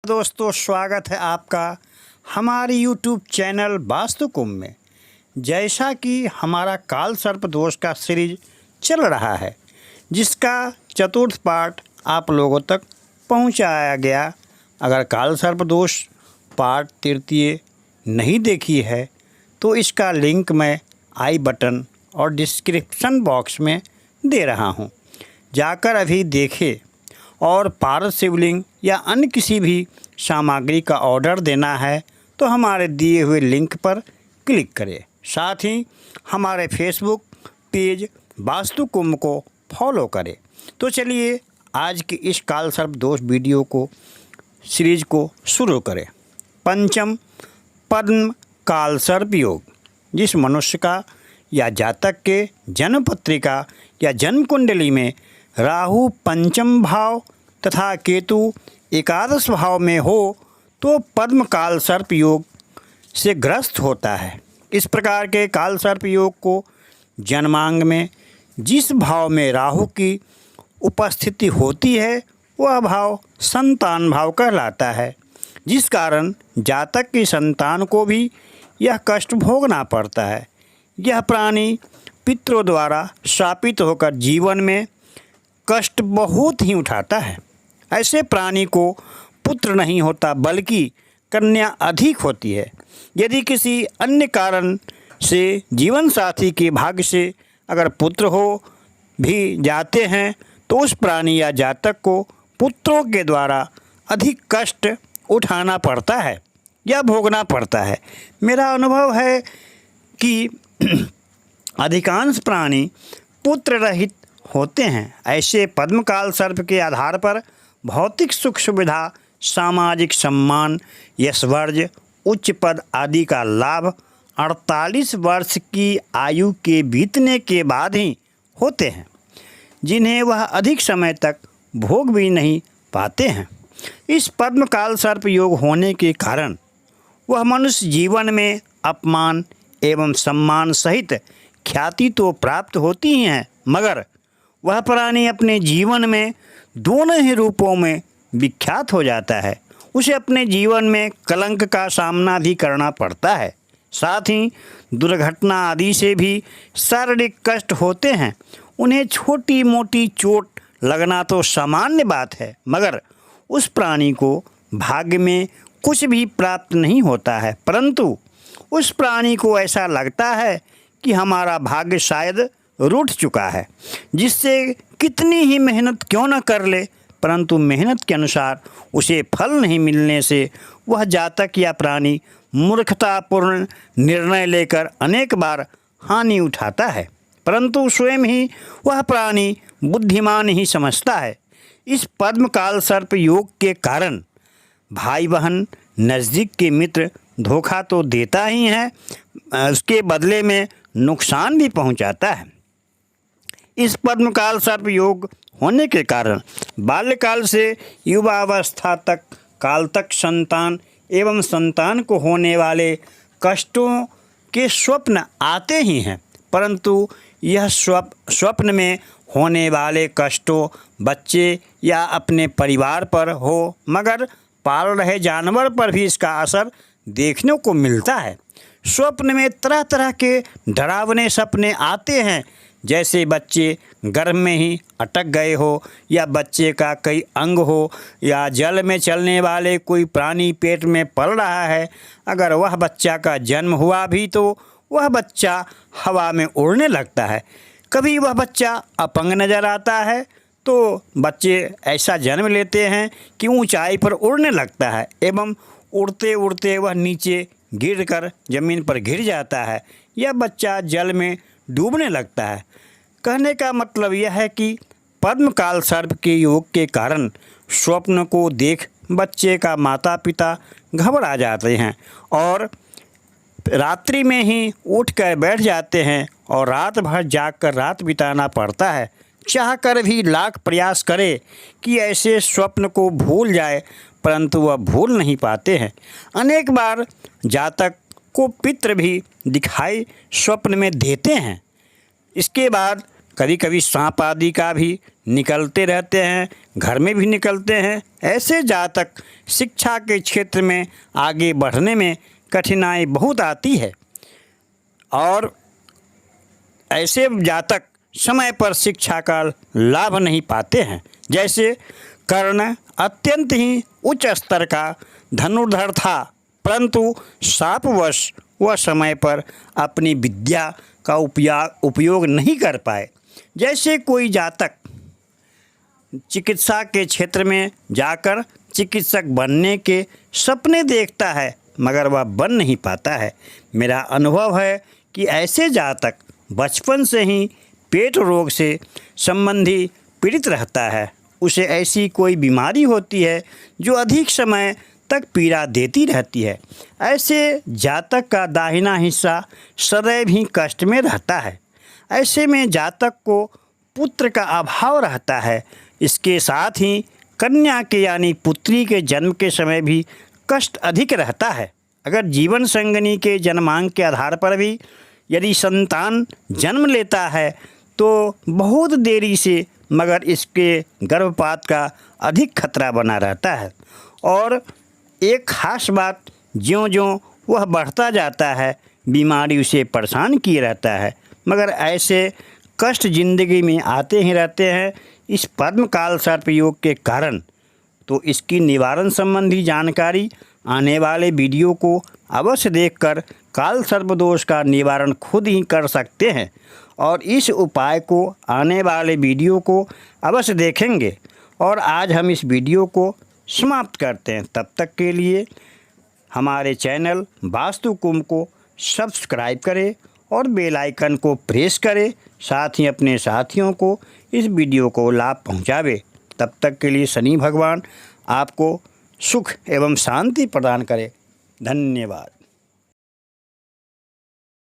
दोस्तों, स्वागत है आपका हमारे YouTube चैनल वास्तु कुंभ में। जैसा कि हमारा काल सर्प दोष का सीरीज चल रहा है, जिसका चतुर्थ पार्ट आप लोगों तक पहुंचाया गया। अगर काल सर्प दोष पार्ट तृतीय नहीं देखी है तो इसका लिंक मैं आई बटन और डिस्क्रिप्शन बॉक्स में दे रहा हूं, जाकर अभी देखें। और पारस शिवलिंग या अन्य किसी भी सामग्री का ऑर्डर देना है तो हमारे दिए हुए लिंक पर क्लिक करें। साथ ही हमारे फेसबुक पेज वास्तु कुंभ को फॉलो करें। तो चलिए आज की इस काल सर्प दोष वीडियो को सीरीज को शुरू करें। पंचम पद्म काल सर्प योग। जिस मनुष्य का या जातक के जन्म पत्रिका या जन्म कुंडली में राहु पंचम भाव तथा केतु एकादश भाव में हो तो पद्म काल सर्प योग से ग्रस्त होता है। इस प्रकार के काल सर्प योग को जन्मांग में जिस भाव में राहु की उपस्थिति होती है वह भाव संतान भाव कहलाता है, जिस कारण जातक की संतान को भी यह कष्ट भोगना पड़ता है। यह प्राणी पितरों द्वारा शापित होकर जीवन में कष्ट बहुत ही उठाता है। ऐसे प्राणी को पुत्र नहीं होता बल्कि कन्या अधिक होती है। यदि किसी अन्य कारण से जीवन साथी के भाग्य से अगर पुत्र हो भी जाते हैं तो उस प्राणी या जातक को पुत्रों के द्वारा अधिक कष्ट उठाना पड़ता है या भोगना पड़ता है। मेरा अनुभव है कि अधिकांश प्राणी पुत्र रहित होते हैं। ऐसे पद्मकाल सर्प के आधार पर भौतिक सुख सुविधा, सामाजिक सम्मान, यशवर्ज, उच्च पद आदि का लाभ 48 वर्ष की आयु के बीतने के बाद ही होते हैं, जिन्हें वह अधिक समय तक भोग भी नहीं पाते हैं। इस पद्मकाल सर्प योग होने के कारण वह मनुष्य जीवन में अपमान एवं सम्मान सहित ख्याति तो प्राप्त होती ही है, मगर वह प्राणी अपने जीवन में दोनों ही रूपों में विख्यात हो जाता है। उसे अपने जीवन में कलंक का सामना भी करना पड़ता है। साथ ही दुर्घटना आदि से भी शारीरिक कष्ट होते हैं। उन्हें छोटी मोटी चोट लगना तो सामान्य बात है, मगर उस प्राणी को भाग्य में कुछ भी प्राप्त नहीं होता है, परंतु उस प्राणी को ऐसा लगता है कि हमारा भाग्य शायद रूठ चुका है, जिससे कितनी ही मेहनत क्यों न कर ले, परंतु मेहनत के अनुसार उसे फल नहीं मिलने से वह जातक या प्राणी मूर्खतापूर्ण निर्णय लेकर अनेक बार हानि उठाता है, परंतु स्वयं ही वह प्राणी बुद्धिमान ही समझता है। इस पद्मकाल सर्प योग के कारण भाई बहन, नज़दीक के मित्र धोखा तो देता ही है, उसके बदले में नुकसान भी पहुंचाता है। इस पद्मकाल सर्प योग होने के कारण बाल्यकाल से युवावस्था तक काल तक संतान एवं संतान को होने वाले कष्टों के स्वप्न आते ही हैं, परंतु यह स्वप्न में होने वाले कष्टों बच्चे या अपने परिवार पर हो, मगर पाल रहे जानवर पर भी इसका असर देखने को मिलता है। स्वप्न में तरह तरह के डरावने सपने आते हैं, जैसे बच्चे गर्भ में ही अटक गए हो, या बच्चे का कई अंग हो, या जल में चलने वाले कोई प्राणी पेट में पल रहा है। अगर वह बच्चा का जन्म हुआ भी तो वह बच्चा हवा में उड़ने लगता है। कभी वह बच्चा अपंग नज़र आता है तो बच्चे ऐसा जन्म लेते हैं कि ऊंचाई पर उड़ने लगता है एवं उड़ते उड़ते वह नीचे गिरकर ज़मीन पर गिर जाता है, यह बच्चा जल में डूबने लगता है। कहने का मतलब यह है कि पद्मकाल सर्प के योग के कारण स्वप्न को देख बच्चे का माता पिता घबरा जाते हैं और रात्रि में ही उठकर बैठ जाते हैं और रात भर जागकर रात बिताना पड़ता है। चाहकर भी लाख प्रयास करे कि ऐसे स्वप्न को भूल जाए, परंतु वह भूल नहीं पाते हैं। अनेक बार जातक को पितृ भी दिखाई स्वप्न में देते हैं। इसके बाद कभी कभी सांप आदि का भी निकलते रहते हैं, घर में भी निकलते हैं। ऐसे जातक शिक्षा के क्षेत्र में आगे बढ़ने में कठिनाई बहुत आती है और ऐसे जातक समय पर शिक्षा का लाभ नहीं पाते हैं। जैसे कर्ण अत्यंत ही उच्च स्तर का धनुर्धर था, परंतु शापवश वह समय पर अपनी विद्या का उपयोग नहीं कर पाए। जैसे कोई जातक चिकित्सा के क्षेत्र में जाकर चिकित्सक बनने के सपने देखता है मगर वह बन नहीं पाता है। मेरा अनुभव है कि ऐसे जातक बचपन से ही पेट रोग से संबंधी पीड़ित रहता है। उसे ऐसी कोई बीमारी होती है जो अधिक समय तक पीड़ा देती रहती है। ऐसे जातक का दाहिना हिस्सा सदैव ही कष्ट में रहता है। ऐसे में जातक को पुत्र का अभाव रहता है। इसके साथ ही कन्या के यानी पुत्री के जन्म के समय भी कष्ट अधिक रहता है। अगर जीवन संगिनी के जन्मांक के आधार पर भी यदि संतान जन्म लेता है तो बहुत देरी से मगर इसके गर्भपात का अधिक खतरा बना रहता है। और एक ख़ास बात, ज्यों-ज्यों वह बढ़ता जाता है बीमारी उसे परेशान किए रहता है, मगर ऐसे कष्ट ज़िंदगी में आते ही रहते हैं इस पद्मकाल सर्प योग के कारण। तो इसकी निवारण संबंधी जानकारी आने वाले वीडियो को अवश्य देखकर काल सर्प दोष का निवारण खुद ही कर सकते हैं और इस उपाय को आने वाले वीडियो को अवश्य देखेंगे। और आज हम इस वीडियो को समाप्त करते हैं। तब तक के लिए हमारे चैनल वास्तु कुंभ को सब्सक्राइब करें और बेल आइकन को प्रेस करें, साथ ही अपने साथियों को इस वीडियो को लाभ पहुंचावे। तब तक के लिए शनि भगवान आपको सुख एवं शांति प्रदान करें। धन्यवाद।